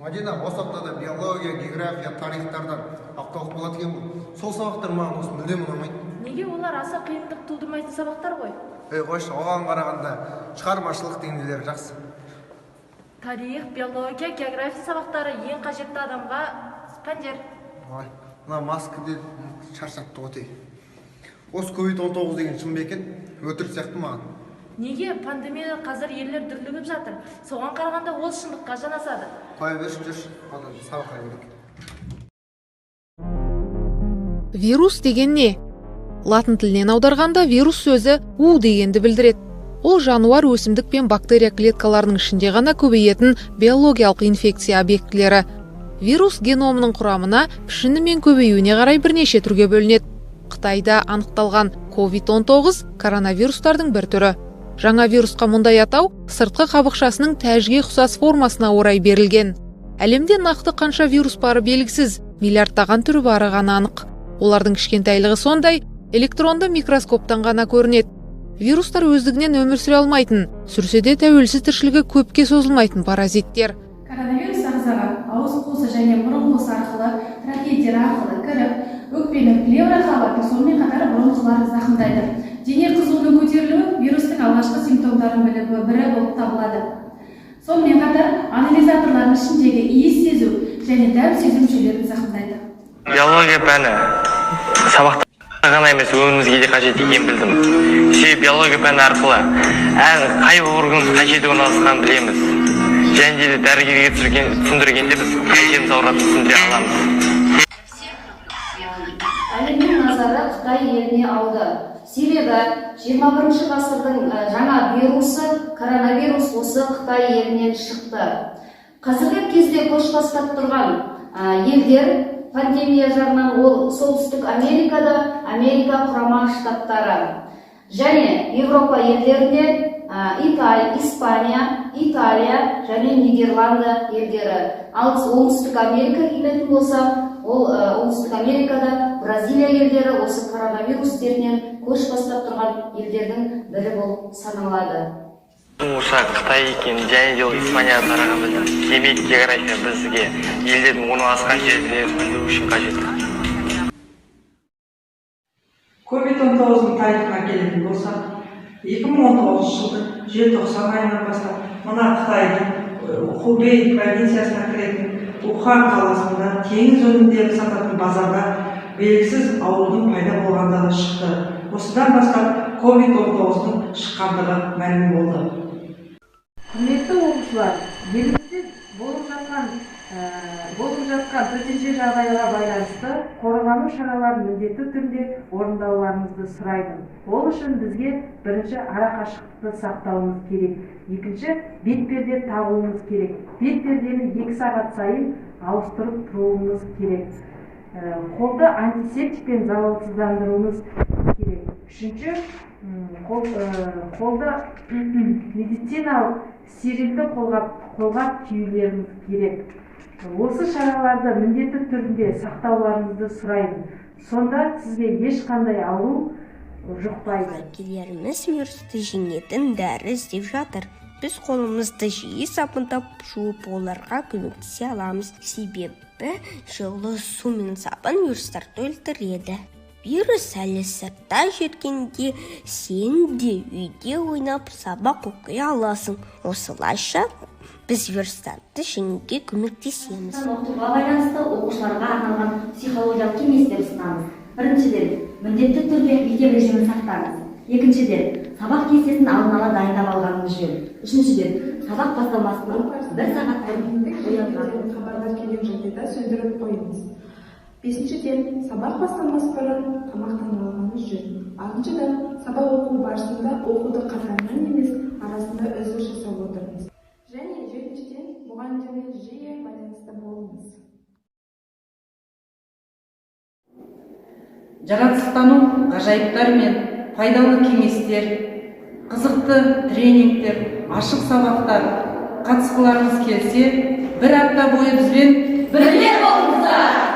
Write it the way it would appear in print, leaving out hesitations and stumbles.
Мадина, осы аптада биология, география, тарихтардан апталық болады екен бұл. Сол сабақтар маған осы мүлдем ұнамайды. Неге олар аса қиындық тудырмайтын сабақтар ғой? Қойшы, оған қарағанда шығармашылық деңгейлері жақсы. Тарих, биология, география сабақтары ең қажетті адамға пәндер. Ой, мына маскаде шаршатты ғой. Осы COVID-19 деген шын бе екен? Өтірік сияқты маған. Неге пандемия қазір елдер дүрлігіп жатыр? Соған қарағанда ол шындыққа жанасады. Қоя берші, жүрші. Сабаққа керек. Вирус деген не? Латын тілінен аударғанда вирус сөзі «у» дегенді білдіреді. Ол жануар, өсімдік пен бактерия клеткаларының ішінде ғана көбейетін биологиялық инфекция объектілері. Вирус геномының құрамына, пішіні мен көбеюіне қарай бірнеше түрге бөлінеді. Қытайда анықталған COVID-19 коронавирустардың бір түрі. Жаңа вирусқа мұндай атау сыртқы қабықшасының тәжге ұқсас формасына орай берілген. Әлемде нақты қанша вирус бары белгісіз, миллиардтаған түрі бары ғана анық. Олардың кішкентайлығы сондай, электронды микроскоптан ғана көрінеді. Вирустар өздігінен өмір сүре алмайтын, сүрсе де тәуелсіз тіршілігі көпке созылмайтын паразиттер. Коронавирус ағзаға ауыз қуысы және мұрын қуысы арқылы, трахеидер арқылы кіріп, өкпенің плевра қабаты сонымен қатар бронхларды зақымдайды. Дене қызуының көтерілуі вирустың алғашқы симптомдарын бірі болып табылады. Сонымен қатар анализаторлардың ішіндегі иіс сезу және дәм сезу мүшелерін зақымдайды. Биология пәні сабақта ғана емес, өмірімізге де қажет екенін білдім. Себебі биология пәні арқылы әр қай орган қажет орналасқанын білеміз. Және де дәрігерге түсіндіргенде біз қай жеріміз ауыратынын түсіндіре аламыз. Әлемнің назары Қытай еліне ауды. Себебі 21 ғасырдың жаңа вирусы, коронавирус осы Қытай елінен шықты. Қазіргі кезде көш бастап тұрған елдер пандемия жағынан ол солтүстік Америкада, Америка құрама штаттары. Және Европа елдерінде Испания, Италия және Нидерланды елдері. Ал оңтүстік Америка келетін болса, ол оңтүстік Америкада Бразилия елдері осы коронавирус дертінен көш бастап тұрған елдердің бірі болып саналады. Осы Қытай екен, және де Испанияға тараған білдім. Демек география бізге елдердің орналасқан жерлерін білу үшін қажет. COVID-19 тарихына келетін болсақ, 2019 жылдың желтоқсан айынан бастап, мына Қытайдың Хубей провинциясына кіретін Ухан қаласында теңіз өнімдерін сататын базарда белгісіз аурудың пайда болғандығы шықты. Осыдан бастап COVID-19-ның шыққандығы мәлім болды. Құрметті оқушылар, елімізде болып жатқан төтенше жағдайға байланысты қорғану шараларын міндетті түрде орындауларыңызды сұрайды. Ол үшін бізге бірінші арақашықтықты сақтауымыз керек. Екінші, бетперде тағуымыз керек. Бетпердені 2 сағат сайын ауыстырып тұруымыз керек. Қолды антисептикпен залалсыздандыруымыз керек. Үшінші, қолда медициналық стерилді қолғап киюлеріңіз керек. Осы шараларды міндетті түрде сақтауларыңызды сұраймын. Сонда сізге ешқандай ауру жұқпайды. Дәрігерлеріміз вирусты жеңетін дәрі іздеп жатыр. Біз қолымызды жиі сабындап жуып оларға көмектесе аламыз. Себебі жылы су мен сабын вирустарды өлтіреді. Вирус әлі сыртта жүргенде сен де үйде ойнап сабақ оқи аласың. Осылайша біз вирустарды жеңуге көмектесеміз. Оқытуға байланысты оқушыларға арналған психологиялық кеңестер ұсынамыз. Біріншіден, міндетті түрде мектеп режимін сақтаңыз. Екіншіден, сабақ кестесін алдын ала дайындап алғаныңыз жөн. Үшіншіден, сабақ басталмас бұрын 1 сағат бұрын оянған хабарлар келген жағдайда сөндіріп қойыңыз. Бесіншіден, сабақ басталмас бұрын тамақтанып алғаныңыз жөн. Алтыншыдан, сабақ оқу барысында оқуды қатарынан емес, арасында үзіліс жасап отырыңыз. Және жетіншіден, мұғалімдермен жиі байланыста болыңыз. Жаратылыстану ғажайыптар мен пайдалы кеңестер, қызықты тренингтер, ашық сабақтар қатысқыларыңыз келсе, 1 апта бойы бізбен бірге болыңыздар!